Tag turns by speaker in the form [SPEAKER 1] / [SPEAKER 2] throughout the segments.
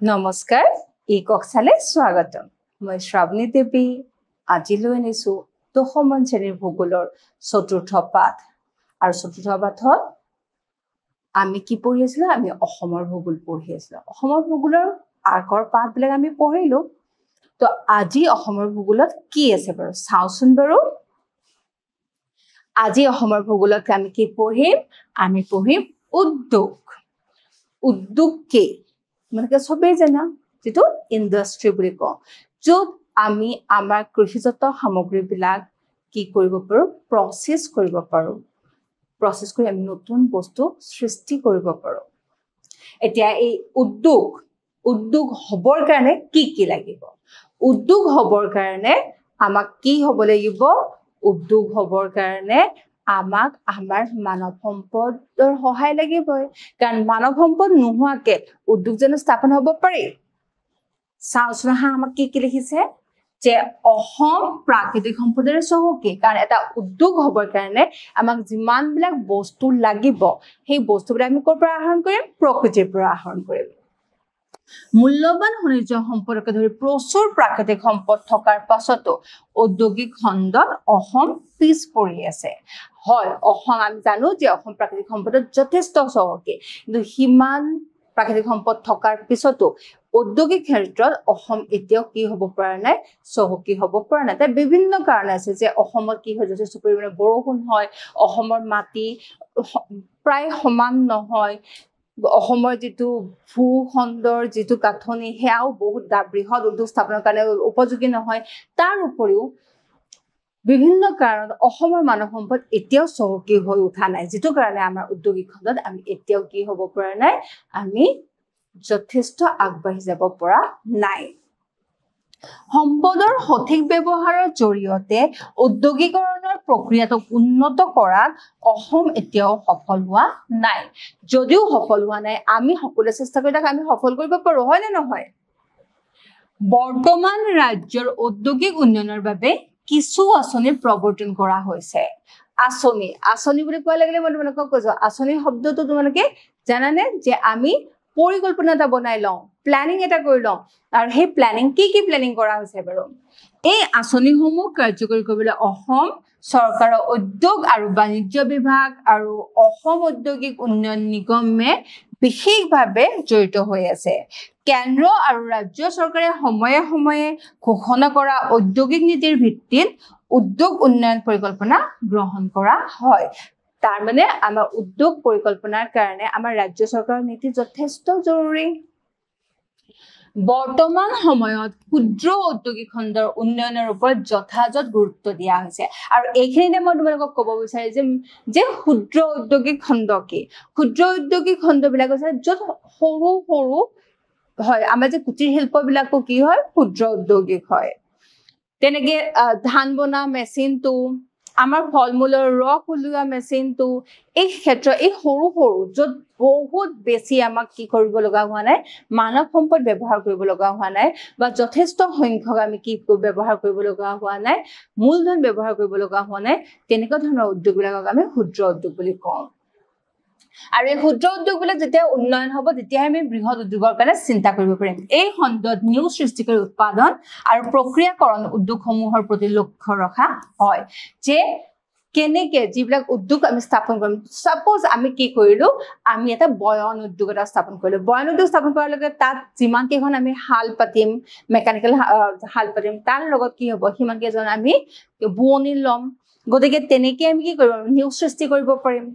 [SPEAKER 1] নমস্কাৰ ইককচালে স্বাগতম মই শ্ৰাৱণী দেৱী আজিলৈ আনিছো দশমন শ্ৰেণীৰ ভূগোলৰ চতুৰ্থ পাঠ আৰু চতুৰ্থ পাঠত আমি কি পঢ়ি আছিলো আমি অসমৰ ভূগোল পঢ়ি আছিলো অসমৰ ভূগোলৰ আগৰ পাঠবিলাক আমি পঢ়িলো তো আজি অসমৰ ভূগোলত কি আছে বাৰু চাওচোন বাৰু আজি অসমৰ ভূগোলত আমি কি পঢ়িম আমি পঢ়িম উদ্যোগ কি মানে সবে জানা যেটো ইন্ডাস্ট্রি বুলি কও যত আমি আমাৰ কৃষিজাত সামগ্ৰীবিলাক কি কৰিব পাৰো প্ৰসেস কৰিব পাৰো প্ৰসেস কৰি আমি নতুন বস্তু সৃষ্টি কৰিব পাৰো এতিয়া এই উদ্যোগ হবৰ কাৰণে কি লাগিব উদ্যোগ হবৰ কাৰণে আমাক কি হ'ব লাগিব উদ্যোগ হবৰ কাৰণে আমাক আমাৰ মানৱ সম্পদৰ সহায় লাগিবই কাৰণ মানৱ সম্পদ নোহোৱাকে উদ্যোগ যেন স্থাপন হ'ব পাৰে চাওচোনহা আমাক কি লিখিছে যে অসম প্ৰাকৃতিক সম্পদৰ চহকী কাৰণ এটা উদ্যোগ হবৰ কাৰণে আমাক যিমান বিলাক বস্তু লাগিব সেই বস্তুবিলাক আমি ক'ৰ পৰা আহৰণ কৰিম প্ৰকৃতিৰ পৰা আহৰণ কৰিম মূল্যবান খনিজ সম্পদকে ধৰি প্ৰচুৰ প্ৰাকৃতিক সম্পদ থকাৰ পাছতো ঔদ্যোগিক খণ্ডত অসম পিছ পৰি আছে হয় অসম আমি জানো যে অসম প্ৰাকৃতিক সম্পদত যথেষ্ট চহকী কিন্তু হিমান প্ৰাকৃতিক সম্পদ থকাৰ পিছতো ঔদ্যোগিক ক্ষেত্ৰত অসম এতিয়াও কি হ'ব পৰা নাই চহকী হ'ব পৰা নাই তাৰ বিভিন্ন কাৰণ আছে যে অসমত কি হয় যথেষ্ট পৰিমাণে বৰষুণ হয় অসমৰ মাটি প্ৰায় সমান নহয় অসমৰ যেটো ভূখণ্ডৰ যেটো গাঁথনি হেয়াও বহুত বৃহৎ উদ্যোগ স্থাপনৰ কাৰণে উপযোগী নহয় তাৰ উপৰিও বিভিন্ন কাৰণত অসমৰ মানৱ সম্পদ এতিয়াও চহকী হৈ উঠা নাই যেটো কাৰণে আমাৰ উদ্যোগিক খণ্ডত আমি এতিয়াও কি হ'ব পৰা নাই আমি যথেষ্ট আগবাঢ়ি যাব পৰা নাই সম্পদৰ সঠিক ব্যৱহাৰৰ জৰিয়তে উদ্যোগীকৰণৰ প্ৰক্ৰিয়াটো উন্নত কৰাত অসম এতিয়াও সফল হোৱা নাই যদিও সফল হোৱা নাই আমি সকলো চেষ্টা কৰি আমি সফল কৰিব পাৰো হয় নে নহয় বৰ্তমান ৰাজ্যৰ উদ্যোগিক উন্নয়নৰ বাবে কিছু আঁচনি প্ৰৱৰ্তন কৰা হৈছে আঁচনি বুলি কোৱা লাগিলে মই তোমালোকক কৈছো আঁচনি শব্দটো তোমালোকে জানানে যে আমি পৰিকল্পনা এটা বনাই লওঁ প্ল্যানিং এটা কৰি লওঁ আৰু সেই প্ল্যানিং কি প্ল্যানিং কৰা হৈছে বাৰু এই আঁচনিসমূহ কাৰ্যকৰী কৰিবলৈ অসম চৰকাৰৰ উদ্যোগ আৰু বাণিজ্য বিভাগ আৰু অসম ঔদ্যোগিক উন্নয়ন নিগমে বিশেষভাৱে জড়িত হৈ আছে কেন্দ্ৰ আৰু ৰাজ্য চৰকাৰে সময়ে সময়ে ঘোষণা কৰা ঔদ্যোগিক নীতিৰ ভিত্তিত উদ্যোগ উন্নয়ন পৰিকল্পনা গ্ৰহণ কৰা হয় তাৰ মানে আমাৰ উদ্যোগ পৰিকল্পনাৰ কাৰণে আমাৰ ৰাজ্য চৰকাৰৰ নীতি যথেষ্ট জৰুৰী বৰ্তমান সময়ত ক্ষুদ্ৰ ঔদ্যোগিক খণ্ডৰ উন্নয়নৰ ওপৰত যথাযথ গুৰুত্ব দিয়া হৈছে আৰু এইখিনিতে মই তোমালোকক ক'ব বিচাৰি যে ক্ষুদ্ৰ ঔদ্যোগিক খণ্ড কি ক্ষুদ্ৰ ঔদ্যোগিক খণ্ডবিলাক আছে য'ত সৰু হয় আমাৰ যে কুটিৰ শিল্পবিলাকো কি হয় ক্ষুদ্ৰ ঔদ্যোগিক হয় তেনেকে ধান বনা মেচিনটো আমাৰ ফলমূলৰ ৰস উলিওৱা মেচিনটো এই ক্ষেত্ৰ এই সৰু য'ত বহুত বেছি আমাক কি কৰিব লগা হোৱা নাই মানৱ সম্পদ ব্যৱহাৰ কৰিব লগা হোৱা নাই বা যথেষ্ট সংখ্যক আমি কি ব্যৱহাৰ কৰিব লগা হোৱা নাই মূলধন ব্যৱহাৰ কৰিব লগা হোৱা নাই তেনেকুৱা ধৰণৰ উদ্যোগবিলাকক আমি ক্ষুদ্ৰ উদ্যোগ বুলি কওঁ আৰু এই ক্ষুদ্ৰ উদ্যোগবিলাক যেতিয়া উন্নয়ন হ'ব তেতিয়া আমি বৃহৎ উদ্যোগৰ কাৰণে চিন্তা কৰিব পাৰিম এই খণ্ডত নিউ সৃষ্টিকাৰী উৎপাদন আৰু প্ৰক্ৰিয়াকৰণ উদ্যোগসমূহৰ প্ৰতি লক্ষ্য ৰখা হয় যে কেনেকে যিবিলাক উদ্যোগ আমি স্থাপন কৰিম সাপোজ আমি কি কৰিলো আমি এটা বয়ন উদ্যোগ এটা স্থাপন কৰিলো বয়ন উদ্যোগ স্থাপন কৰাৰ লগে তাত যিমান কেইখন আমি হাল পাতিম মেকানিক্যাল হাল পাতিম তাৰ লগত কি হ'ব সিমান কেইজন আমি বুৱনি লম গতিকে তেনেকে আমি কি কৰিব নিউ সৃষ্টি কৰিব পাৰিম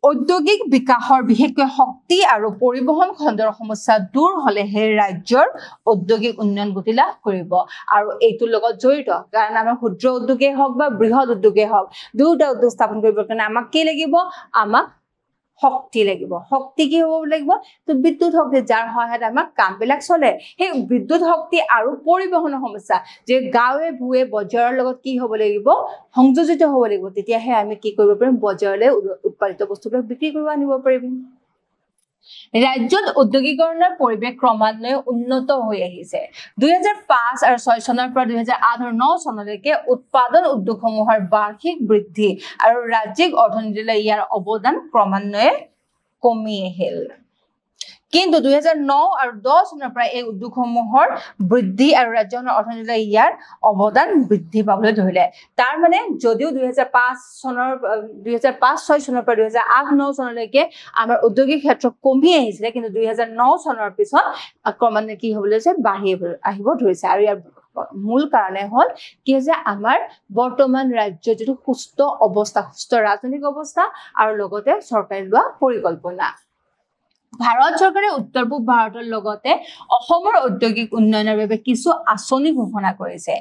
[SPEAKER 1] ঔদ্যোগিক বিকাশৰ বিশেষকৈ শক্তি আৰু পৰিবহন খণ্ডৰ সমস্যা দূৰ হলেহে ৰাজ্যৰ ঔদ্যোগিক উন্নয়ন গতি লাভ কৰিব আৰু এইটোৰ লগত জড়িত কাৰণ আমাৰ ক্ষুদ্ৰ উদ্যোগেই হওক বা বৃহৎ উদ্যোগেই হওক দুটা উদ্যোগ স্থাপন কৰিবৰ কাৰণে আমাক কি লাগিব আমাক শক্তি লাগিব শক্তি কি হ'ব লাগিব তো বিদ্যুৎ শক্তি যাৰ সহায়ত আমাৰ কামবিলাক চলে সেই বিদ্যুৎ শক্তি আৰু পৰিবহনৰ সমস্যা যে গাঁৱে ভূৱে বজাৰৰ লগত কি হ'ব লাগিব সংযোজিত হ'ব লাগিব তেতিয়াহে আমি কি কৰিব পাৰিম বজাৰলৈ উৎপাদিত বস্তুবিলাক বিক্ৰী কৰিব আনিব পাৰিম ৰাজ্যত ঔদ্যোগিকৰণৰ পৰিৱেশ ক্ৰমান্বয়ে উন্নত হৈ আহিছে 2005 আৰু 6 চনৰ পৰা 2008 আৰু 9 চনলৈকে উৎপাদন উদ্যোগসমূহৰ বাৰ্ষিক বৃদ্ধি আৰু ৰাজ্যিক অৰ্থনীতিলৈ ইয়াৰ অৱদান ক্ৰমান্বয়ে কমি আহিল কিন্তু 2009 আৰু 10 চনৰ পৰা এই উদ্যোগসমূহৰ বৃদ্ধি আৰু ৰাজ্যখনৰ অৰ্থনীতিলৈ ইয়াৰ অৱদান বৃদ্ধি পাবলৈ ধৰিলে তাৰ মানে যদিও 2005-6 চনৰ পৰা 2008-9 চনলৈকে আমাৰ ঔদ্যোগিক ক্ষেত্ৰ কমি আহিছিল কিন্তু 2009 চনৰ পিছত ক্ৰমান্বয়ে কি হ'বলৈ লৈছে বাঢ়ি আহিব ধৰিছে আৰু ইয়াৰ মূল কাৰণে হ'ল কি যে আমাৰ বৰ্তমান ৰাজ্যৰ যেটো সুস্থ অৱস্থা সুস্থ ৰাজনৈতিক অৱস্থা আৰু লগতে চৰকাৰে লোৱা পৰিকল্পনা ভাৰত চৰকাৰে উত্তৰ পূব ভাৰতৰ লগতে অসমৰ ঔদ্যোগিক উন্নয়নৰ বাবে কিছু আঁচনি ঘোষণা কৰিছে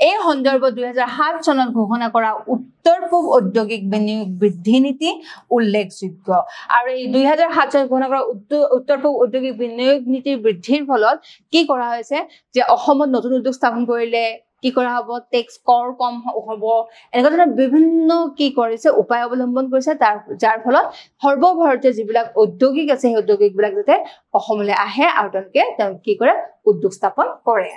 [SPEAKER 1] এই সন্দৰ্ভত 2007 চনত ঘোষণা কৰা উত্তৰ পূব ঔদ্যোগিক বিনিয়োগ বৃদ্ধি নীতি উল্লেখযোগ্য আৰু এই 2007 চনত ঘোষণা কৰা উত্তৰ পূব ঔদ্যোগিক বিনিয়োগ নীতিৰ বৃদ্ধিৰ ফলত কি কৰা হৈছে যে অসমত নতুন উদ্যোগ স্থাপন কৰিলে কি কৰা হ'ব টেক্স কৰ কম হ'ব এনেকুৱা ধৰণৰ বিভিন্ন কি কৰিছে উপায় অৱলম্বন কৰিছে যাৰ ফলত সৰ্বভাৰতীয় যিবিলাক ঔদ্যোগিক আছে সেই ঔদ্যোগিকবিলাক যাতে অসমলৈ আহে আৰু তেওঁলোকে কি কৰে উদ্যোগ স্থাপন কৰে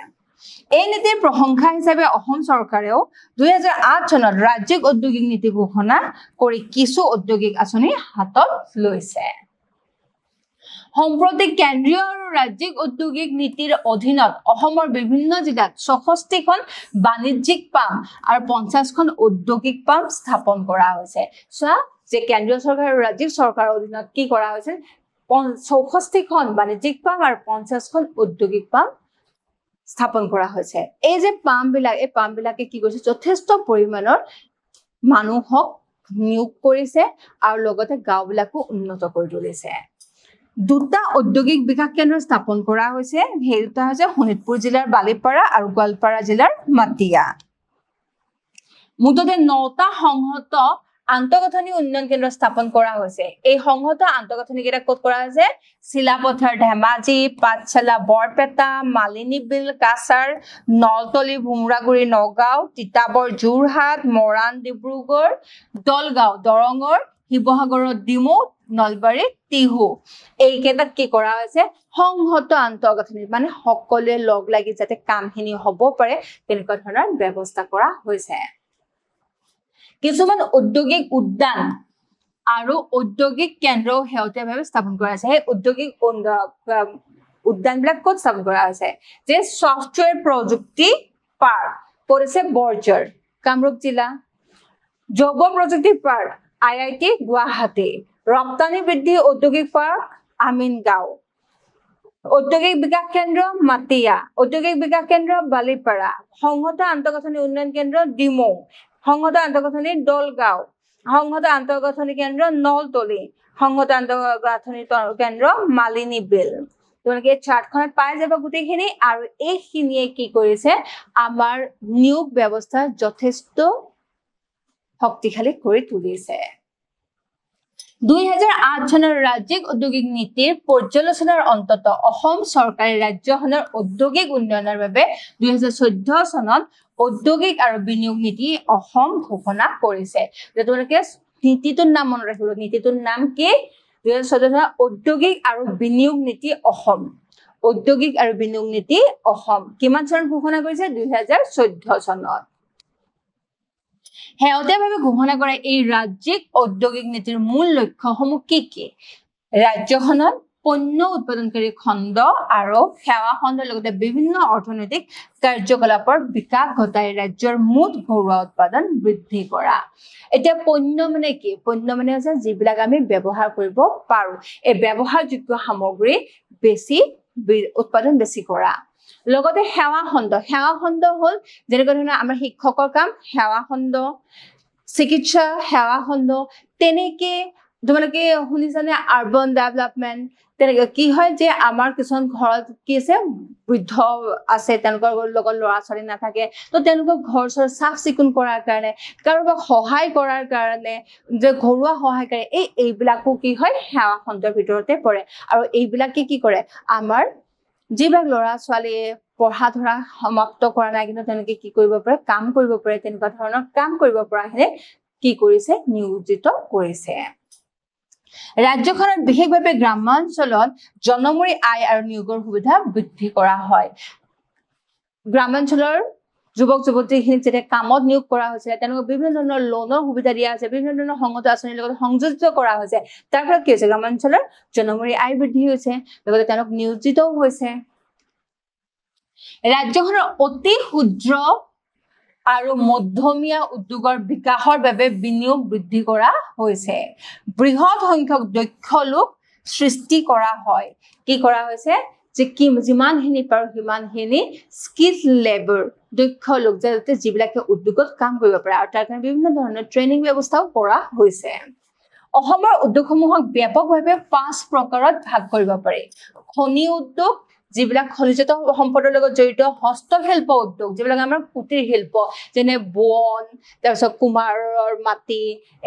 [SPEAKER 1] এই নীতিৰ প্ৰশংসা হিচাপে অসম চৰকাৰেও 2008 চনত ৰাজ্যিক ঔদ্যোগিক নীতি ঘোষণা কৰি কিছু ঔদ্যোগিক আঁচনি হাতত লৈছে সম্প্ৰতি কেন্দ্ৰীয় আৰু ৰাজ্যিক ঔদ্যোগিক নীতিৰ অধীনত অসমৰ বিভিন্ন জিলাত 64খন বাণিজ্যিক পাম্প আৰু 50খন ঔদ্যোগিক পাম্প স্থাপন কৰা হৈছে চোৱা যে কেন্দ্ৰীয় চৰকাৰ আৰু ৰাজ্যিক চৰকাৰৰ অধীনত কি কৰা হৈছে 64খন বাণিজ্যিক পাম্প আৰু 50খন ঔদ্যোগিক পাম্প স্থাপন কৰা হৈছে এই যে পাম্পবিলাক এই পাম্পবিলাকে কি কৰিছে যথেষ্ট পৰিমাণৰ মানুহক নিয়োগ কৰিছে আৰু লগতে গাঁওবিলাকো উন্নত কৰি তুলিছে দুটা ঔদ্যোগিক বিকাশ কেন্দ্ৰ স্থাপন কৰা হৈছে সেই দুটা হৈছে শোণিতপুৰ জিলাৰ বালিপাৰা আৰু গোৱালপাৰা জিলাৰ মাটিয়া মুঠতে 9টা সংহত আন্তঃগাঁথনি উন্নয়ন কেন্দ্ৰ স্থাপন কৰা হৈছে এই সংহত আন্তঃগাঁথনি কেইটা ক'ত কৰা হৈছে শিলাপথাৰ ধেমাজি পাঠশালা বৰপেটা মালিনী বিল কাছাৰ নলতলি ভুমৰাগুৰি নগাঁও তিতাবৰ যোৰহাট মৰাণ ডিব্ৰুগড় দলগাঁও দৰঙৰ শিৱসাগৰৰ ডিমৌ নলবাৰী তিহু এই কেইটাত কি কৰা হৈছে সংহত আন্তঃগাঁথনি মানে সকলোৱে লগ লাগি যাতে কামখিনি হ'ব পাৰে তেনেকুৱা ধৰণৰ ব্যৱস্থা কৰা হৈছে কিছুমান ঔদ্যোগিক উদ্যান আৰু ঔদ্যোগিক কেন্দ্ৰ হেউতীয়াভাৱে স্থাপন কৰা হৈছে সেই ঔদ্যোগিক উদ্যানবিলাক ক'ত স্থাপন কৰা হৈছে যে সফটৱেৰ প্ৰযুক্তি পাৰ্ক পৰিছে বৰঝাৰ কামৰূপ জিলা জৈৱ প্ৰযুক্তি পাৰ্ক IIT গুৱাহাটী ৰপ্তানি বৃদ্ধি ঔদ্যোগিক পাৰ্ক আমিনগাঁও ঔদ্যোগিক বিকাশ কেন্দ্ৰ মাটিয়া ঔদ্যোগিক বিকাশ কেন্দ্ৰ বালিপাৰা সংহত আন্তঃগাঁথনি উন্নয়ন কেন্দ্ৰ ডিমৌ সংহত আন্তঃগাঁথনি দলগাঁও সংহত আন্তঃগাঁথনি কেন্দ্ৰ নলতলি সংহত আন্তঃগাঁথনি কেন্দ্ৰ মালিনী বিল তোমালোকে চাৰ্টখনত পাই যাবা গোটেইখিনি আৰু এইখিনিয়ে কি কৰিছে আমাৰ নিয়োগ ব্যৱস্থা যথেষ্ট শক্তিশালী কৰি তুলিছে 2008 চনৰ ৰাজ্যিক ঔদ্যোগিক নীতিৰ পৰ্যালোচনাৰ অন্তত অসম চৰকাৰে ৰাজ্যখনৰ ঔদ্যোগিক উন্নয়নৰ বাবে 2014 চনত ঔদ্যোগিক আৰু বিনিয়োগ নীতি অসম ঘোষণা কৰিছে তোমালোকে নীতিটোৰ নাম মনত ৰাখিব নীতিটোৰ নাম কি 2014 চনৰ ঔদ্যোগিক আৰু বিনিয়োগ নীতি অসম ঔদ্যোগিক আৰু বিনিয়োগ নীতি অসম কিমান চনত ঘোষণা কৰিছে 2014 চনত হেউতীয়াভাৱে ঘোষণা কৰা এই ৰাজ্যিক ঔদ্যোগিক নীতিৰ মূল লক্ষ্যসমূহ কি ৰাজ্যখনত পণ্য উৎপাদনকাৰী খণ্ড আৰু সেৱা খণ্ডৰ লগতে বিভিন্ন অৰ্থনৈতিক কাৰ্যকলাপৰ বিকাশ ঘটাই ৰাজ্যৰ মুঠ ঘৰুৱা উৎপাদন বৃদ্ধি কৰা এতিয়া পণ্য মানে কি পণ্য মানে হৈছে যিবিলাক আমি ব্যৱহাৰ কৰিব পাৰো এই ব্যৱহাৰযোগ্য সামগ্ৰী বেছি উৎপাদন বেছি কৰা লগতে সেৱা খণ্ড হল যেনেকৈ ধৰণৰ আমাৰ শিক্ষকৰ কাম সেৱা খণ্ড চিকিৎসা সেৱা খণ্ড তেনেকে তোমালোকে শুনিছানে আৰবান ডেভেলপমেন্ট তেনেকে কি হয় যে আমাৰ কিছুমান ঘৰত কি আছে বৃদ্ধ আছে তেওঁলোকৰ লগত ল'ৰা ছোৱালী নাথাকে তো তেওঁলোকৰ ঘৰ চৰ চাফ চিকুণ কৰাৰ কাৰণে কাৰোবাক সহায় কৰাৰ কাৰণে যে ঘৰুৱা সহায়কাৰী এইবিলাকো কি হয় সেৱা খণ্ডৰ ভিতৰতে পৰে আৰু এইবিলাকে কি কৰে আমাৰ যিবিলাক ল'ৰা ছোৱালীয়ে পঢ়া ধৰা সমাপ্ত কৰা নাই কিন্তু তেওঁলোকে কি কৰিব পাৰে কাম কৰিব পাৰে তেনেকুৱা ধৰণৰ কাম কৰিব পৰাখিনি কি কৰিছে নিয়োজিত কৰিছে ৰাজ্যখনৰ বিশেষভাৱে গ্ৰামাঞ্চলত জনমূৰি আয় আৰু নিয়োগৰ সুবিধা বৃদ্ধি কৰা হয় গ্ৰামাঞ্চলৰ যুৱক যুৱতীখিনিক যেতিয়া কামত নিয়োগ কৰা হৈছে তেওঁলোকক বিভিন্ন ধৰণৰ লোনৰ সুবিধা দিয়া হৈছে বিভিন্ন ধৰণৰ সংগত আঁচনিৰ লগত সংযোজিত কৰা হৈছে তাৰ ফলত কি হৈছে গ্ৰামাঞ্চলৰ জনমূৰি আয় বৃদ্ধি হৈছে লগতে তেওঁলোক নিয়োজিতও হৈছে ৰাজ্যখনৰ অতি ক্ষুদ্ৰ আৰু মধ্যমীয়া উদ্যোগৰ বিকাশৰ বাবে বিনিয়োগ বৃদ্ধি কৰা হৈছে বৃহৎ সংখ্যক দক্ষ লোক সৃষ্টি কৰা হয় কি কৰা হৈছে যে কি যিমানখিনি পাৰো সিমানখিনি স্কিল লেবাৰ দক্ষ লোক যাতে যিবিলাকে উদ্যোগত কাম কৰিব পাৰে আৰু তাৰ কাৰণে বিভিন্ন ধৰণৰ ট্ৰেইনিং ব্যৱস্থাও কৰা হৈছে অসমৰ উদ্যোগসমূহক ব্যাপকভাৱে 5 প্ৰকাৰত ভাগ কৰিব পাৰি খনি উদ্যোগ যিবিলাক খনিজাত সম্পদৰ লগত জড়িত হস্তশিল্প উদ্যোগ যিবিলাক আমাৰ কুটিৰ শিল্প যেনে বন তাৰপিছত কুমাৰৰ মাটি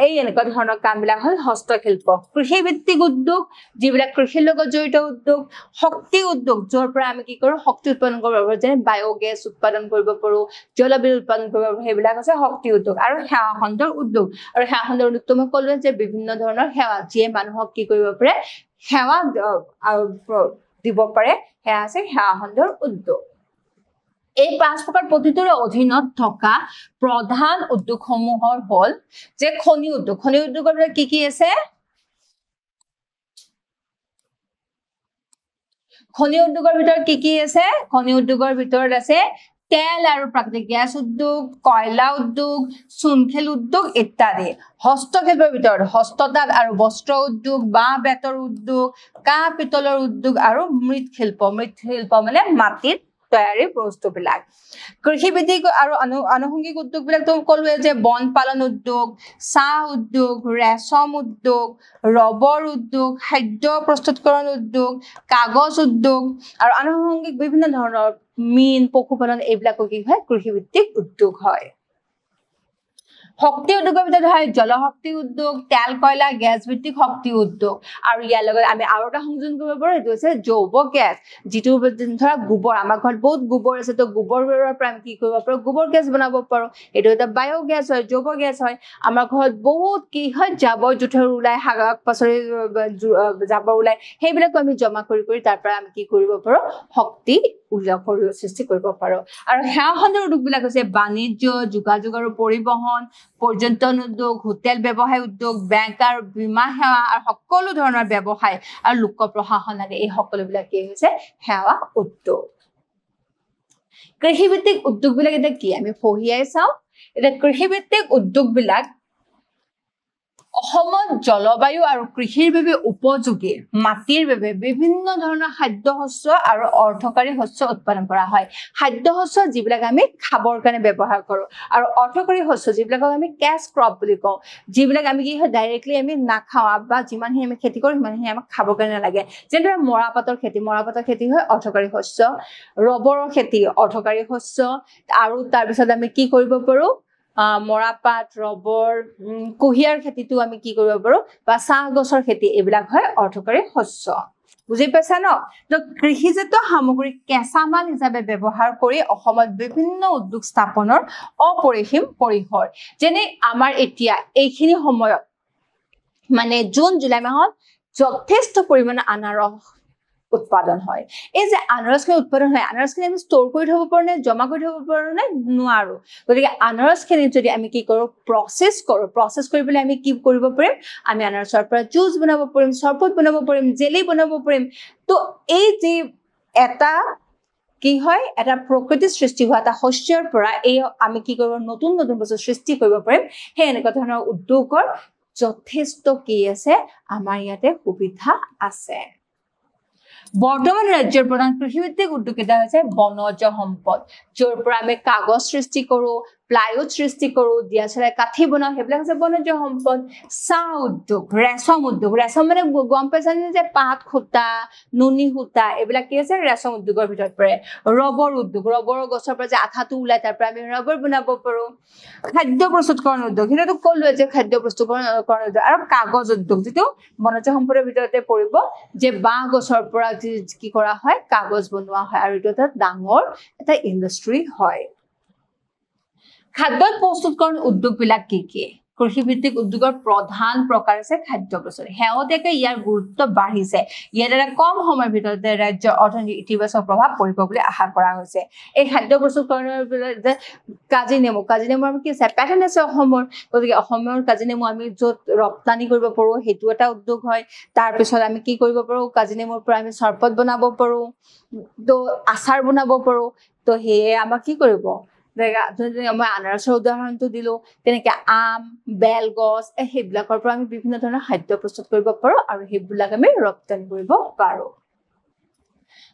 [SPEAKER 1] এই এনেকুৱা ধৰণৰ কামবিলাক হ'ল হস্তশিল্প কৃষি ভিত্তিক উদ্যোগ যিবিলাক কৃষিৰ লগত জড়িত উদ্যোগ শক্তি উদ্যোগ য'ৰ পৰা আমি কি কৰোঁ শক্তি উৎপাদন কৰিব পাৰোঁ যেনে বায়'গেছ উৎপাদন কৰিব পাৰোঁ জলবিদ্যুৎ উৎপাদন কৰিব পাৰোঁ সেইবিলাক আছে শক্তি উদ্যোগ আৰু সেৱা খণ্ডৰ উদ্যোগ আৰু সেৱা খণ্ডৰ উদ্যোগটো মই ক'লোৱে যে বিভিন্ন ধৰণৰ সেৱা যিয়ে মানুহক কি কৰিব পাৰে সেৱা দিব পাৰে সেয়া আছে সেৱা খণ্ডৰ উদ্যোগ এই 5 প্ৰকাৰ প্ৰতিটোৰ অধীনত থকা প্ৰধান উদ্যোগসমূহৰ হ'ল যে খনি উদ্যোগৰ ভিতৰত কি আছে খনি উদ্যোগৰ ভিতৰত কি আছে খনি উদ্যোগৰ ভিতৰত আছে তেল আৰু প্ৰাকৃতিক গেছ উদ্যোগ কয়লা উদ্যোগ চুনখেল উদ্যোগ ইত্যাদি হস্তশিল্পৰ ভিতৰত হস্ততাঁত আৰু বস্ত্ৰ উদ্যোগ বাঁহ বেতৰ উদ্যোগ কাঁহ পিতলৰ উদ্যোগ আৰু মৃৎশিল্প মানে মাটিৰ তৈয়াৰী বস্তুবিলাক কৃষিভিত্তিক আৰু আনুষংগিক উদ্যোগবিলাক তো ক'লোৱে যে বন পালন উদ্যোগ চাহ উদ্যোগ ৰেশম উদ্যোগ ৰবৰ উদ্যোগ খাদ্য প্ৰস্তুতকৰণ উদ্যোগ কাগজ উদ্যোগ আৰু আনুষংগিক বিভিন্ন ধৰণৰ মীন পশুপালন এইবিলাকো কি হয় কৃষিভিত্তিক উদ্যোগ হয় শক্তি উদ্যোগৰ ভিতৰত হয় জলশক্তি উদ্যোগ তেল কয়লা গেছ ভিত্তিক শক্তি উদ্যোগ আৰু ইয়াৰ লগত আমি আৰু এটা সংযোজন কৰিব পাৰোঁ এইটো হৈছে জৈৱ গেছ যিটো ধৰা গোবৰ আমাৰ ঘৰত বহুত গোবৰ আছে তো গোবৰৰ পৰা আমি কি কৰিব পাৰোঁ গোবৰ গেছ বনাব পাৰোঁ এইটো এটা বায়'গেছ হয় জৈৱ গেছ হয় আমাৰ ঘৰত বহুত কি হয় জাবৰ জোঁথৰ ওলাই শাক পাচলি জাবৰ ওলাই সেইবিলাকো আমি জমা কৰি তাৰ পৰা আমি কি কৰিব পাৰোঁ শক্তি সৃষ্টি কৰিব পাৰোঁ আৰু সেৱা খণ্ডৰ উদ্যোগবিলাক হৈছে বাণিজ্য যোগাযোগ আৰু পৰিবহণ পৰ্যটন উদ্যোগ হোটেল ব্যৱসায় উদ্যোগ বেংক আৰু বীমা সেৱা আৰু সকলো ধৰণৰ ব্যৱসায় আৰু লোক প্ৰশাসন আদি এই সকলোবিলাক কি হৈছে সেৱা উদ্যোগ কৃষিভিত্তিক উদ্যোগবিলাক এতিয়া কি আমি ফহিয়াই চাওঁ এতিয়া কৃষিভিত্তিক উদ্যোগবিলাক অসমত জলবায়ু আৰু কৃষিৰ বাবে উপযোগী মাটিৰ বাবে বিভিন্ন ধৰণৰ খাদ্য শস্য আৰু অৰ্থকাৰী শস্য উৎপাদন কৰা হয় খাদ্য শস্য যিবিলাক আমি খাবৰ কাৰণে ব্যৱহাৰ কৰোঁ আৰু অৰ্থকাৰী শস্য যিবিলাকক আমি কেছ ক্ৰপ বুলি কওঁ যিবিলাক আমি কি হয় ডাইৰেক্টলি আমি নাখাওঁ বা যিমানখিনি আমি খেতি কৰোঁ সিমানখিনি আমাক খাবৰ কাৰণে নালাগে যেনেদৰে মৰাপাতৰ খেতি হয় অৰ্থকাৰী শস্য ৰবৰৰ খেতি অৰ্থকাৰী শস্য আৰু তাৰপিছত আমি কি কৰিব পাৰোঁ মৰাপাট ৰবৰ কুঁহিয়াৰ খেতিটো আমি কি কৰিব পাৰোঁ বা চাহ গছৰ খেতি এইবিলাক হয় অৰ্থকাৰী শস্য বুজি পাইছা ন তো কৃষিজাত সামগ্ৰী কেঁচা মাল হিচাপে ব্যৱহাৰ কৰি অসমত বিভিন্ন উদ্যোগ স্থাপনৰ অপৰিসীম পৰিসৰ যেনে আমাৰ এতিয়া এইখিনি সময়ত মানে জুন জুলাই মাহত যথেষ্ট পৰিমাণে আনাৰস উৎপাদন হয় এই যে আনাৰসখিনি উৎপাদন হয় আনাৰসখিনি আমি ষ্ট'ৰ কৰি থব পাৰোঁ নে জমা কৰি থব পাৰোঁ নে নোৱাৰোঁ গতিকে আনাৰসখিনি যদি আমি কি কৰোঁ প্ৰচেছ কৰি পেলাই আমি কি কৰিব পাৰিম আমি আনাৰসৰ পৰা জুচ বনাব পাৰিম চৰবত বনাব পাৰিম জেলি বনাব পাৰিম তো এই যে এটা কি হয় এটা প্ৰকৃতিৰ সৃষ্টি হোৱা এটা শস্যৰ পৰা এই আমি কি কৰিব নতুন বস্তু সৃষ্টি কৰিব পাৰিম সেই এনেকুৱা ধৰণৰ উদ্যোগৰ যথেষ্ট কি আছে আমাৰ ইয়াতে সুবিধা আছে বৰ্তমান ৰাজ্যৰ প্ৰধান কৃষিভিত্তিক উদ্যোগ এটা হৈছে বনজ সম্পদ য'ৰ পৰা আমি কাগজ সৃষ্টি কৰোঁ প্লাইউড সৃষ্টি কৰোঁ দিয়া চৰাই কাঠি বনাওঁ সেইবিলাক হৈছে বনজ সম্পদ চাহ উদ্যোগ ৰেচম মানে গম পাইছানে যে পাত সূতা নুনি সূতা এইবিলাক কি আছে ৰেচম উদ্যোগৰ ভিতৰত পৰে ৰবৰ উদ্যোগ ৰবৰৰ গছৰ পৰা যে আঠাটো ওলাই তাৰ পৰা আমি ৰবৰ বনাব পাৰোঁ খাদ্য প্ৰস্তুতকৰণ উদ্যোগ সেইটোতো ক'লোৱে যে খাদ্য প্ৰস্তুতকৰণ উদ্যোগ আৰু কাগজ উদ্যোগ যিটো বনজ সম্পদৰ ভিতৰতে পৰিব যে বাঁহ গছৰ পৰা কি কৰা হয় কাগজ বনোৱা হয় আৰু এইটো এটা ডাঙৰ এটা ইণ্ডাষ্ট্ৰী হয় খাদ্য প্ৰস্তুতকৰণ উদ্যোগবিলাক কি কৃষিভিত্তিক উদ্যোগৰ প্ৰধান প্ৰকাৰ আছে খাদ্য প্ৰস্তুত হেওতেকে ইয়াৰ গুৰুত্ব বাঢ়িছে ইয়াৰ দ্বাৰা কম সময়ৰ ভিতৰতে ৰাজ্যৰ অৰ্থনীতি ইতিবাচক প্ৰভাৱ পৰিব বুলি আশা কৰা হৈছে এই খাদ্য প্ৰস্তুতকৰণৰ যে কাজি নেমু আমি কি আছে প্যাটাৰ্ন আছে অসমৰ গতিকে অসমৰ কাজি নেমু আমি য'ত ৰপ্তানি কৰিব পাৰো হেতু এটা উদ্যোগ হয় তাৰ পিছত আমি কি কৰিব পাৰো কাজি নেমুৰ পৰা আমি চৰবত বনাব পাৰো তো আচাৰ বনাব পাৰো তো হেয়ে আমাক কি কৰিব মই আনাৰসৰ উদাহৰণটো দিলো তেনেকে আম বেলগছ সেইবিলাকৰ পৰা আমি বিভিন্ন ধৰণৰ খাদ্য প্ৰস্তুত কৰিব পাৰো আৰু সেইবিলাক আমি ৰপ্তানি কৰিব পাৰো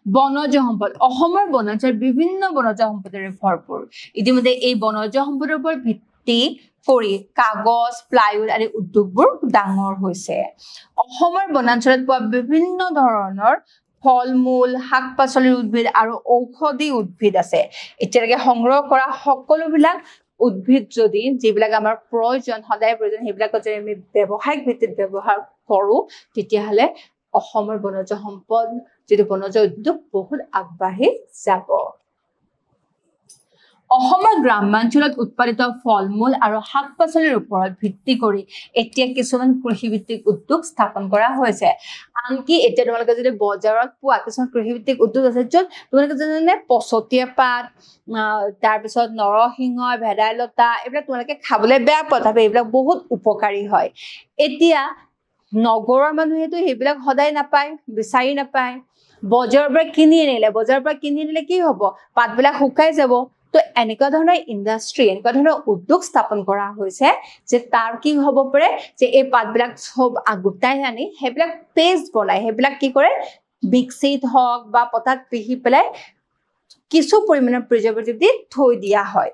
[SPEAKER 1] বনজ সম্পদ অসমৰ বনাঞ্চল বিভিন্ন বনজ সম্পদৰে ভৰপূৰ ইতিমধ্যে এই বনজ সম্পদৰ ওপৰত ভিত্তি কৰি কাগজ প্লাইউড আদি উদ্যোগবোৰ ডাঙৰ হৈছে অসমৰ বনাঞ্চলত পোৱা বিভিন্ন ধৰণৰ ফল-মূল শাক-পাচলিৰ উদ্ভিদ আৰু ঔষধি উদ্ভিদ আছে এতিয়ালৈকে সংগ্ৰহ কৰা সকলোবিলাক উদ্ভিদ যদি যিবিলাক আমাৰ প্ৰয়োজন সদায় প্ৰয়োজন সেইবিলাকত যদি আমি ব্যৱসায়িক ভিত্তিত ব্যৱহাৰ কৰো তেতিয়াহলে অসমৰ বনজ সম্পদ যেটো বনজ উদ্যোগ বহুত আগবাঢ়ি যাব অসমৰ গ্ৰামাঞ্চলত উৎপাদিত ফল-মূল আৰু শাক-পাচলিৰ ওপৰত ভিত্তি কৰি এতিয়া কিছুমান কৃষিভিত্তিক উদ্যোগ স্থাপন কৰা হৈছে আনকি এতিয়া তোমালোকে যদি বজাৰত পোৱা কিছুমান কৃষিভিত্তিক উদ্যোগ আছে য'ত তোমালোকে জানানে পচতীয়া পাত তাৰ পিছত নৰসিংহ ভেদাইলতা এইবিলাক তোমালোকে খাবলৈ বেয়া পোৱা তথাপি এইবিলাক বহুত উপকাৰী হয় এতিয়া নগৰৰ মানুহেতো সেইবিলাক সদায় নাপায় বিচাৰি নাপায় বজাৰৰ পৰা কিনি আনিলে কি হ'ব পাতবিলাক শুকাই যাব তো এনেকুৱা ধৰণৰ ইন্ডাষ্ট্ৰি এনেকুৱা ধৰণৰ উদ্যোগ স্থাপন কৰা হৈছে যে তাৰ কি হ'ব পাৰে যে এই পাতবিলাক সব আগুটাই আনি সেইবিলাক পেষ্ট বনাই সেইবিলাক কি কৰে মিক্সিত হওক বা পটাত পিহি পেলাই কিছু পৰিমাণৰ প্ৰিজাৰভেটিভ দি থৈ দিয়া হয়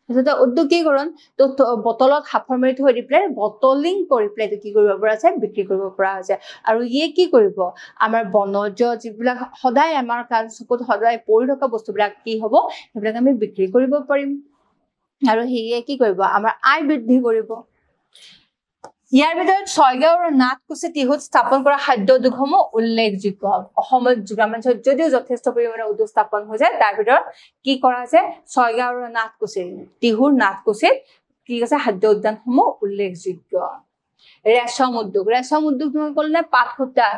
[SPEAKER 1] এটা উদ্যোগীকৰণ তো বটলত হাফৰ মাৰি থৈ দি পেলাই বটলিং কৰি পেলাই কি কৰিব পৰা আছে বিক্ৰী কৰিব পৰা হৈছে আৰু ইয়ে কি কৰিব আমাৰ বনজ যিবিলাক সদায় আমাৰ কাণ চকুত সদায় পৰি থকা বস্তুবিলাক কি হ'ব সেইবিলাক আমি বিক্ৰী কৰিব পাৰিম আৰু হিয়ে কি কৰিব আমাৰ আয় বৃদ্ধি কৰিব ইয়াৰ ভিতৰত ছয়গাঁও আৰু নাথকুছি তিহুত স্থাপন কৰা খাদ্য উদ্যোগসমূহ উল্লেখযোগ্য অসমৰ গ্ৰামাঞ্চলত যদিও যথেষ্ট পৰিমাণৰ উদ্যোগ স্থাপন হৈ যায় তাৰ ভিতৰত কি কৰা আছে ছয়গাঁও আৰু নাথকুছি তিহুৰ নাথকুছিত কি আছে খাদ্য উদ্যানসমূহ উল্লেখযোগ্য ৰেশম উদ্যোগ তোমাক ক'লে পাট সূতা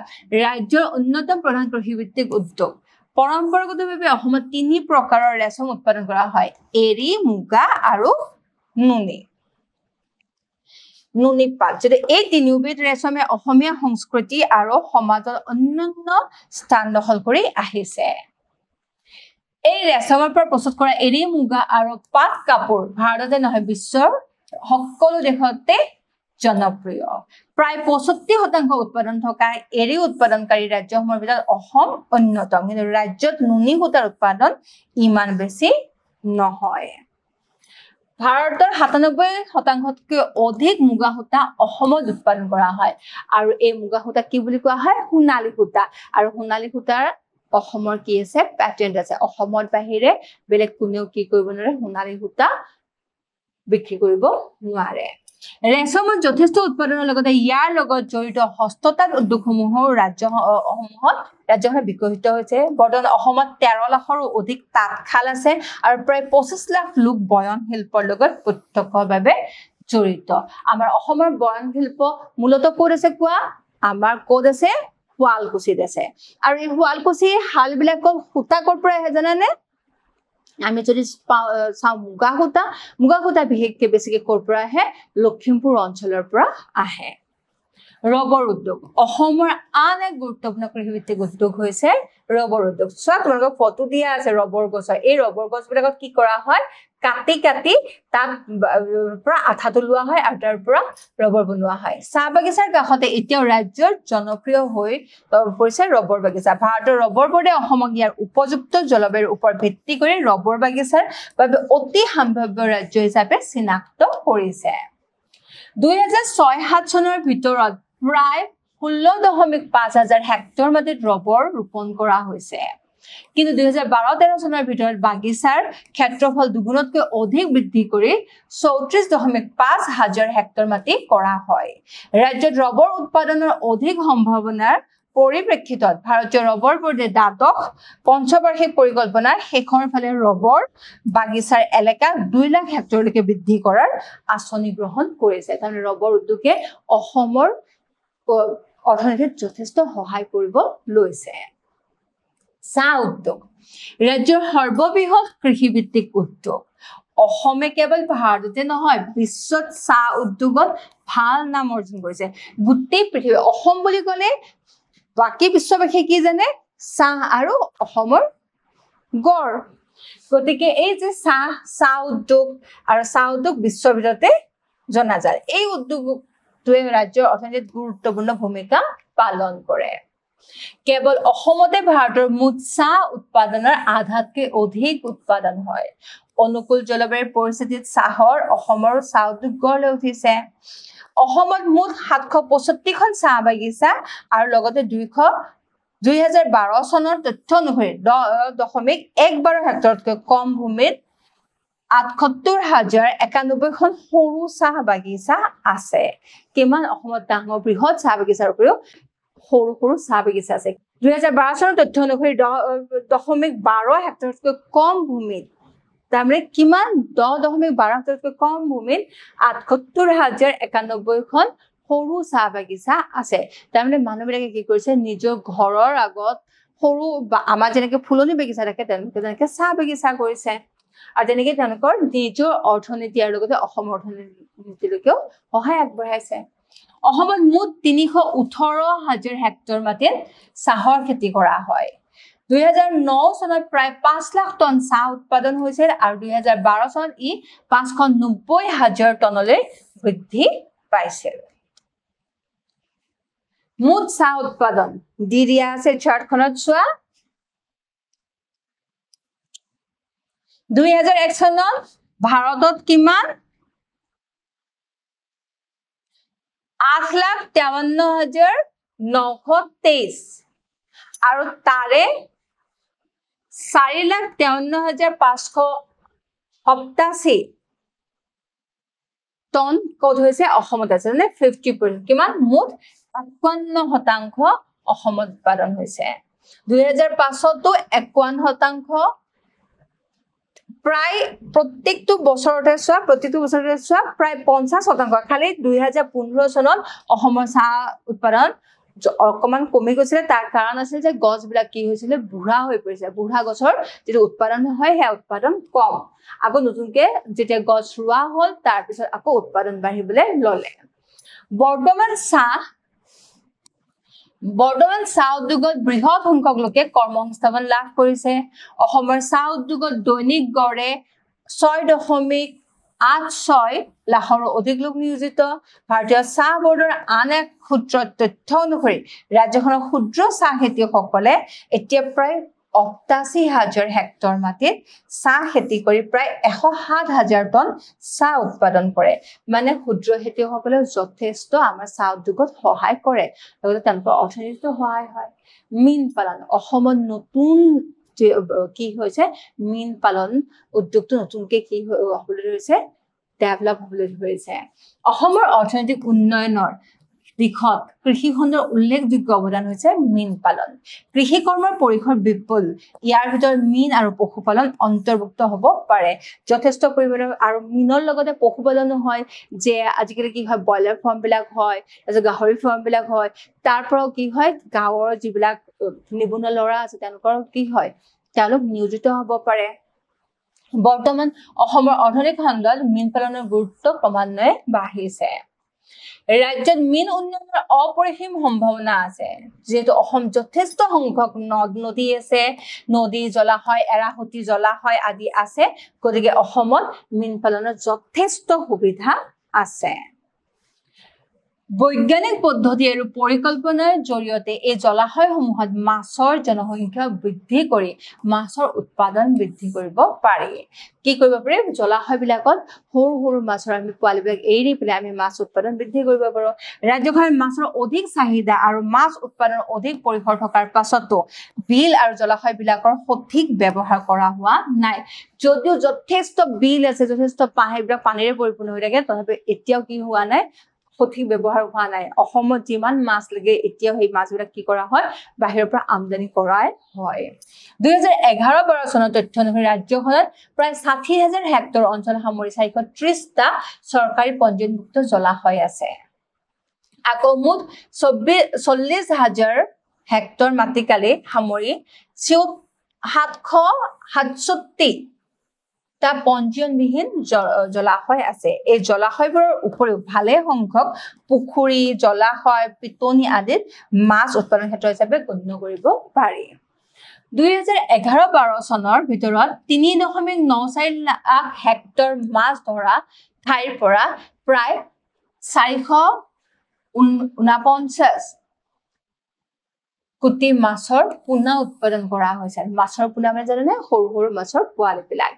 [SPEAKER 1] ৰাজ্যৰ অন্যতম প্ৰধান কৃষিভিত্তিক উদ্যোগ পৰম্পৰাগতভাৱে অসমত 3 প্ৰকাৰৰ ৰেশম উৎপাদন কৰা হয় এৰী মুগা আৰু নুনি পাট যদি এই তিনিওবিধ ৰেশমে অসমীয়া সংস্কৃতি আৰু সমাজৰ অন্যান্য স্থান দখল কৰি আহিছে এই ৰেশমৰ পৰা প্ৰস্তুত কৰা এৰী মুগা আৰু পাট কাপোৰ ভাৰততে নহয় বিশ্বৰ সকলো দেশতে জনপ্ৰিয় প্ৰায় 65% উৎপাদন থকা এৰী উৎপাদনকাৰী ৰাজ্যসমূহৰ ভিতৰত অসম অন্যতম কিন্তু ৰাজ্যত নুনি সূতাৰ উৎপাদন ইমান বেছি নহয় ভাৰতৰ 97%তকৈ অধিক মুগা সূতা অসমত উৎপাদন কৰা হয় আৰু এই মুগা সূতা কি বুলি কোৱা হয় সোণালী সূতা আৰু সোণালী সূতাৰ অসমৰ কি আছে প্যাটেন্ট আছে অসমত বাহিৰে বেলেগ কোনেও কি কৰিব নোৱাৰে সোণালী সূতা বিক্ৰী কৰিব নোৱাৰে ৰেশমৰ যথেষ্ট উৎপাদনৰ লগতে ইয়াৰ লগত জড়িত হস্ততাঁত উদ্যোগসমূহৰ ৰাজ্যসমূহত বিকশিত হৈছে বৰ্তমান অসমত 13 লাখৰো অধিক তাঁতশাল আছে আৰু প্ৰায় 25 লাখ লোক বয়ন শিল্পৰ লগত প্ৰত্যক্ষভাৱে জড়িত আমাৰ অসমৰ বয়ন শিল্প মূলত ক'ত আছে কোৱা আমাৰ ক'ত আছে শুৱালকুছিত আছে আৰু এই শুৱালকুছি শালবিলাকৰ সূতা ক'ৰ পৰা আহে জানানে আমি যদি চাও মুগা সূতা বিশেষকৈ বেছিকৈ ক'ৰ পৰা আহে লখিমপুৰ অঞ্চলৰ পৰা আহে ৰবৰ উদ্যোগ অসমৰ আন এক গুৰুত্বপূৰ্ণ কৃষিভিত্তিক উদ্যোগ হৈছে ৰবৰ উদ্যোগ চোৱা তোমালোকক ফটো দিয়া আছে ৰবৰ গছৰ এই ৰবৰ গছবিলাকত কি কৰা হয় কাটি তাত পৰা আঠাটো লোৱা হয় আৰু তাৰ পৰা ৰবৰ বনোৱা হয় চাহ বাগিচাৰ কাষতে এতিয়াও ৰাজ্যৰ জনপ্ৰিয় হৈ পৰিছে ৰবৰ বাগিচা ভাৰতৰ ৰবৰ বোৰ্ডে অসমক ইয়াৰ উপযুক্ত জলবায়ুৰ ওপৰত ভিত্তি কৰি ৰবৰ বাগিচাৰ বাবে অতি সম্ভাৱ্য ৰাজ্য হিচাপে চিনাক্ত কৰিছে 2006-07 চনৰ ভিতৰত প্ৰায় 16.5 হাজাৰ হেক্টৰ মাটিত ৰবৰ ৰোপণ কৰা হৈছে কিন্তু 2012-13 চনৰ ভিতৰত বাগিচাৰ ক্ষেত্ৰফল দুগুণতকৈ অধিক বৃদ্ধি কৰি 34.5 হাজাৰ হেক্টৰ মাটি কৰা হয় ৰাজ্যত ৰবৰ উৎপাদনৰ অধিক সম্ভাৱনাৰ পৰিপ্ৰেক্ষিতত ভাৰতীয় ৰবৰ বোৰ্ডে দ্বাদশ পঞ্চবাৰ্ষিক পৰিকল্পনাৰ শেষৰ ফালে ৰবৰ বাগিচাৰ এলেকা 2 লাখ হেক্টৰলৈকে বৃদ্ধি কৰাৰ আঁচনি গ্ৰহণ কৰিছে। তাৰমানে ৰবৰ উদ্যোগে অসমৰ অৰ্থনীতিত যথেষ্ট সহায় কৰিব লৈছে। চাহ উদ্যোগ ৰাজ্যৰ সৰ্ববৃহৎ কৃষিভিত্তিক উদ্যোগ। অসমে কেৱল ভাৰততে নহয় বিশ্বত চাহ উদ্যোগত ভাল নাম অৰ্জন কৰিছে। গোটেই পৃথিৱী অসম বুলি ক'লে বাকী বিশ্ববাসীয়ে কি জানে? চাহ আৰু অসমৰ গড়। গতিকে এই যে চাহ উদ্যোগ আৰু চাহ উদ্যোগ বিশ্বৰ ভিতৰতে জনাজাত। এই উদ্যোগটোৱে ৰাজ্যৰ অৰ্থনীতিত গুৰুত্বপূৰ্ণ ভূমিকা পালন কৰে। কেৱল অসমতে ভাৰতৰ মুঠ চাহ উৎপাদনৰ আধাতকৈ অধিক উৎপাদন হয়। অনুকূল জলবায়ুৰ পৰিস্থিতিত অসমৰ চাহ উদ্যোগ গঢ় লৈ উঠিছে। অসমত মুঠ 765খন চাহ বাগিচা আৰু লগতে 2012 চনৰ তথ্য অনুসৰি 10.12 হেক্টৰতকৈ কম ভূমিত 78,091খন সৰু চাহ বাগিচা আছে। কিমান অসমত ডাঙৰ বৃহৎ চাহ বাগিচাৰ উপৰিও সৰু সৰু চাহ বাগিচা আছে। 2012 চনৰ তথ্য অনুসৰি 10.12 হেক্টৰতকৈ কম ভূমিত, তাৰমানে কিমান 10.12 হেক্টৰতকৈ কম ভূমিত 78,091খন সৰু চাহ বাগিচা আছে। তাৰমানে মানুহবিলাকে কি কৰিছে, নিজৰ ঘৰৰ আগত সৰু আমাৰ যেনেকে ফুলনি বাগিচা থাকে তেওঁলোকে যেনেকে চাহ বাগিচা কৰিছে আৰু তেনেকে তেওঁলোকৰ নিজৰ অৰ্থনীতি আৰু লগতে অসমৰ অৰ্থনীতিলৈকেও সহায় আগবঢ়াইছে। অসমত মুঠ 318,000 হেক্টৰ মাটিত চাহৰ খেতি কৰা হয়। 2009 চনত প্ৰায় 5 লাখ টন চাহ উৎপাদন হৈছিল আৰু 2012 চনত ই 590,000 টনলৈ বৃদ্ধি পাইছিল। মুঠ চাহ উৎপাদন দিয়া আছে চাৰ্টখনত চোৱা। 2001 চনত ভাৰতত কিমান 8,53,923 আৰু তাৰে 4,53,587 টন ক'ত হৈছে? অসমত আছে। মানে 50%। কিমান? মুঠ 51% অসমত উৎপাদন হৈছে। 2005তো 51%। প্ৰায় প্ৰতিটো বছৰতে চোৱা প্ৰায় 50%। খালি 2015 চনত অসমৰ চাহ উৎপাদন অকমান কমি গৈছিলে। তাৰ কাৰণ আছিল যে গছবিলাক কি হৈছিলে, বুঢ়া হৈ পৰিছে। বুঢ়া গছৰ যিটো উৎপাদন হয় সেয়া উৎপাদন কম। আকৌ নতুনকে যেতিয়া গছ ৰোৱা হ'ল তাৰপিছত আকৌ উৎপাদন বাঢ়িবলৈ ললে। বৰ্তমান চাহ উদ্যোগত বৃহৎ সংখ্যক লোকে কৰ্মসংস্থাপন লাভ কৰিছে। অসমৰ চাহ উদ্যোগত দৈনিক গড়ে 6.86 লাখৰো অধিক লোক নিয়োজিত। ভাৰতীয় চাহ বৰ্ডৰ আন এক সূত্ৰৰ তথ্য অনুসৰি ৰাজ্যখনৰ ক্ষুদ্ৰ চাহ খেতিয়কসকলে এতিয়া প্ৰায় 88,000 হেক্টৰ মাটিত চাহ খেতি কৰি প্ৰায় 107,000 টন চাহ উৎপাদন কৰে। মানে ক্ষুদ্ৰ খেতিয়কসকলেও যথেষ্ট আমাৰ চাহ উদ্যোগত সহায় কৰে, লগতে তেওঁলোকৰ অৰ্থনীতিতো সহায় হয়। মীন পালন অসমত নতুন কি হৈছে, মীন পালন উদ্যোগটো নতুনকে কি হ'বলৈ ধৰিছে, ডেভেলপ হ'বলৈ ধৰিছে। অসমৰ অৰ্থনৈতিক উন্নয়নৰ দিশত কৃষি খণ্ডৰ উল্লেখযোগ্য অৱদান হৈছে মীন পালন। কৃষি কৰ্মৰ পৰিসৰ বিপুল। ইয়াৰ ভিতৰত মীন আৰু পশুপালন অন্তৰ্ভুক্ত হ'ব পাৰে। যথেষ্ট পৰিমাণৰ আৰু মীনৰ লগতে পশুপালনো হয়। যে আজিকালি কি হয়, ব্ৰইলাৰ ফাৰ্মবিলাক হয়, তাৰপিছত গাহৰি ফাৰ্মবিলাক হয়। তাৰ পৰাও কি হয়, গাঁৱৰ যিবিলাক নিবনুৱা ল'ৰা আছে তেওঁলোকৰ কি হয়, তেওঁলোক নিয়োজিত হ'ব পাৰে। বৰ্তমান অসমৰ অৰ্থনৈতিক খণ্ডত মীন পালনৰ গুৰুত্ব ক্ৰমান্বয়ে বাঢ়িছে। ৰাজ্যত মীন উন্নয়নৰ অপৰিসীম সম্ভাৱনা আছে। যিহেতু অসম যথেষ্ট সংখ্যক নদ-নদী আছে, নদী, জলাশয়, এৰাসুতি জলাশয় আদি আছে। গতিকে অসমত মীন পালনৰ যথেষ্ট সুবিধা আছে। বৈজ্ঞানিক পদ্ধতি আৰু পৰিকল্পনাৰ জৰিয়তে এই জলাশয়সমূহত মাছৰ জনসংখ্যা বৃদ্ধি কৰি মাছৰ উৎপাদন বৃদ্ধি কৰিব পাৰি। কি কৰিব পাৰি? জলাশয়বিলাকত সৰু সৰু মাছৰ আমি পোৱালিবিলাক এৰি পেলাই আমি মাছ উৎপাদন বৃদ্ধি কৰিব পাৰোঁ। ৰাজ্যখনত মাছৰ অধিক চাহিদা আৰু মাছ উৎপাদনৰ অধিক পৰিসৰ থকাৰ পাছতো বিল আৰু জলাশয়বিলাকৰ সঠিক ব্যৱহাৰ কৰা হোৱা নাই। যদিও যথেষ্ট বিল আছে, যথেষ্ট সেইবিলাক পানীৰে পৰিপূৰ্ণ হৈ থাকে, তথাপি এতিয়াও কি হোৱা নাই, সঠিক ব্যৱহাৰ হোৱা নাই অসমত যিমান মাছ লাগে এতিয়া সেই মাছবিলাক কি কৰা হয় বাহিৰৰ পৰা আমদানি কৰাই হয় 2011-12 চনৰ তথ্য অনুসৰি ৰাজ্যখনত প্ৰায় 60,000 হেক্টৰ অঞ্চল সামৰি 430টা চৰকাৰী পঞ্জীয়নভুক্ত জলাশয় আছে আকৌ মুঠ 40,000 হেক্টৰ মাটিকালি সামৰি 767 টা পঞ্জীয়নবিহীন জলাশয় আছে এই জলাশয়বোৰৰ উপৰিও ভালে সংখ্যক পুখুৰী জলাশয় পিতনি আদিত মাছ উৎপাদন ক্ষেত্ৰ হিচাপে গণ্য কৰিব পাৰি 2011-12 চনৰ ভিতৰত 3.94 লাখ হেক্টৰ মাছ ধৰা ঠাইৰ পৰা প্ৰায় 449 কোটি মাছৰ পোনা উৎপাদন কৰা হৈছে মাছৰ পোনা মানে জানেনে সৰু সৰু মাছৰ পোৱালি বিলাক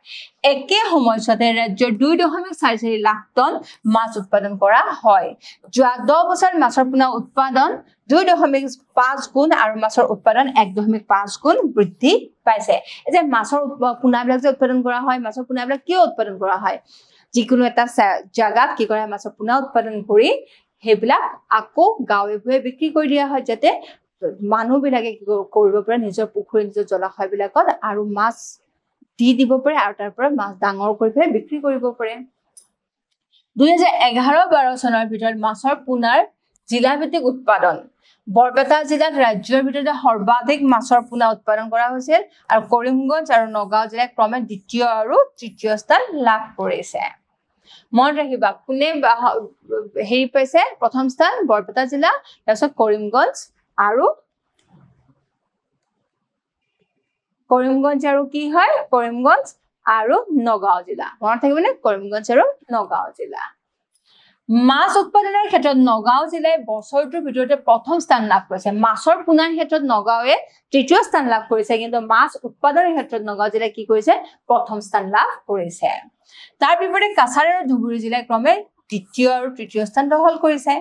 [SPEAKER 1] একে সময়তে ৰাজ্যৰ 2.44 লাখ টন মাছ উৎপাদন কৰা হয় যোৱা 10 বছৰত মাছৰ পোনা উৎপাদন 2.5 গুণ আৰু মাছৰ উৎপাদন 1.5 গুণ বৃদ্ধি পাইছে এই যে মাছৰ পোনাবিলাক যে উৎপাদন কৰা হয় মাছৰ পোনাবিলাক কিয় উৎপাদন কৰা হয় যিকোনো এটা জায়গাত কি কৰে মাছৰ পোনা উৎপাদন কৰি হেবিলাক আকৌ গাঁৱে ভূঞে বিক্ৰী কৰি দিয়া হয় যাতে মানুহ বিলাকে কি কৰিব পাৰে নিজৰ পুখুৰী নিজৰ জলাশয় বিলাকত আৰু মাছ দি দিব পাৰে আৰু তাৰ পৰা মাছ ডাঙৰ কৰি বিক্ৰী কৰিব পাৰে 2011-12 চনৰ ভিতৰত মাছৰ পোনাৰ জিলা ভিত্তিক উৎপাদন বৰপেটা জিলাত ৰাজ্যৰ ভিতৰতে সৰ্বাধিক মাছৰ পোনা উৎপাদন কৰা হৈছিল আৰু কৰিমগঞ্জ আৰু নগাঁও জিলাত ক্ৰমে দ্বিতীয় আৰু তৃতীয় স্থান লাভ কৰিছে মন ৰাখিবা কোনে হেৰি পাইছে প্ৰথম স্থান বৰপেটা জিলা তাৰপিছত কৰিমগঞ্জ আৰু কি হয় কৰিমগঞ্জ আৰু নগাঁও জিলা মনত থাকিবনে কৰিমগঞ্জ আৰু নগাঁও জিলা মাছ উৎপাদনৰ ক্ষেত্ৰত নগাঁও জিলাই বছৰটোৰ ভিতৰতে প্ৰথম স্থান লাভ কৰিছে মাছৰ পোনাৰ ক্ষেত্ৰত নগাঁৱে তৃতীয় স্থান লাভ কৰিছে কিন্তু মাছ উৎপাদনৰ ক্ষেত্ৰত নগাঁও জিলাই কি কৰিছে প্ৰথম স্থান লাভ কৰিছে তাৰ বিপৰীতে কাছাৰ আৰু ধুবুৰী জিলাই ক্ৰমে দ্বিতীয় আৰু তৃতীয় স্থান দখল কৰিছে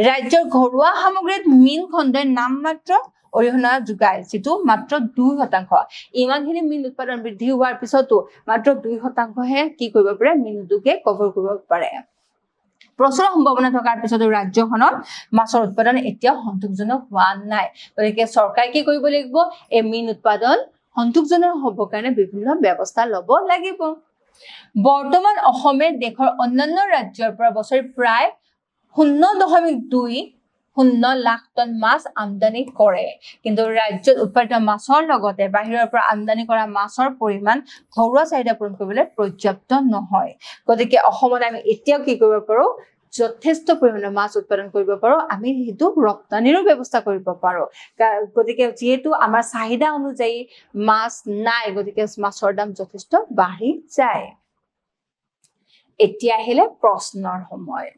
[SPEAKER 1] ৰাজ্যৰ ঘৰুৱা সামগ্ৰীত মীন খণ্ডই নামমাত্ৰ অৰিহণা যোগায় যেটো মাত্ৰ 2% ইমানখিনি মীন উৎপাদন বৃদ্ধি হোৱাৰ পিছতো মাত্ৰ 2% হে কি কৰিব পাৰে মীন উদ্যোগে কভাৰ কৰিব পাৰে প্ৰচুৰ সম্ভাৱনা থকাৰ পিছতো ৰাজ্যখনত মাছৰ উৎপাদন এতিয়াও সন্তোষজনক হোৱা নাই গতিকে চৰকাৰে কি কৰিব লাগিব এই মীন উৎপাদন সন্তোষজনক হ'বৰ কাৰণে বিভিন্ন ব্যৱস্থা ল'ব লাগিব বৰ্তমান অসমে দেশৰ অন্যান্য ৰাজ্যৰ পৰা বছৰি প্ৰায় 0.20 লাখ টন মাছ আমদানি কৰে কিন্তু ৰাজ্যত উৎপাদিত মাছৰ লগতে বাহিৰৰ পৰা আমদানি কৰা মাছৰ পৰিমাণ ঘৰুৱা চাহিদা পূৰণ কৰিবলৈ পৰ্যাপ্ত নহয় গতিকে অসমত আমি এতিয়াও কি কৰিব পাৰো যথেষ্ট পৰিমাণৰ মাছ উৎপাদন কৰিব পাৰো আমি হেতু ৰপ্তানিৰো ব্যৱস্থা কৰিব পাৰো গতিকে যেহেতু আমাৰ চাহিদা অনুযায়ী মাছ নাই গতিকে মাছৰ দাম যথেষ্ট বাঢ়ি যায় এতিয়া আহিলে প্ৰশ্নৰ সময়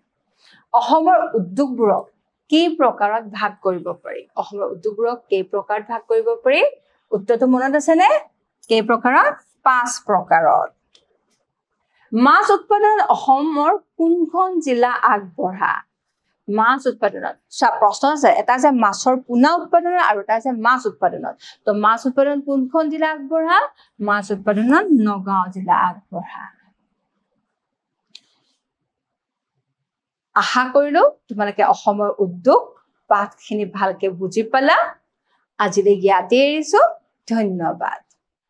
[SPEAKER 1] অসমৰ উদ্যোগবোৰক কি প্ৰকাৰত ভাগ কৰিব পাৰি অসমৰ উদ্যোগবোৰক কি প্ৰকাৰত ভাগ কৰিব পাৰি উত্তৰটো মনত আছে নে কি প্ৰকাৰত 5 প্ৰকাৰত মাছ উৎপাদনত অসমৰ কোনখন জিলা আগবঢ়া মাছ উৎপাদনত প্ৰশ্ন আছে এটা আছে মাছৰ পোনা উৎপাদনত আৰু এটা আছে মাছ উৎপাদনত তো মাছ উৎপাদন কোনখন জিলা আগবঢ়া মাছ উৎপাদনত নগাঁও জিলা আগবঢ়া আশা কৰিলো তোমালোকে অসমৰ উদ্যোগ পাঠখিনি ভালকে বুজি পালা আজিলৈ ইয়াতে এৰিছো ধন্যবাদ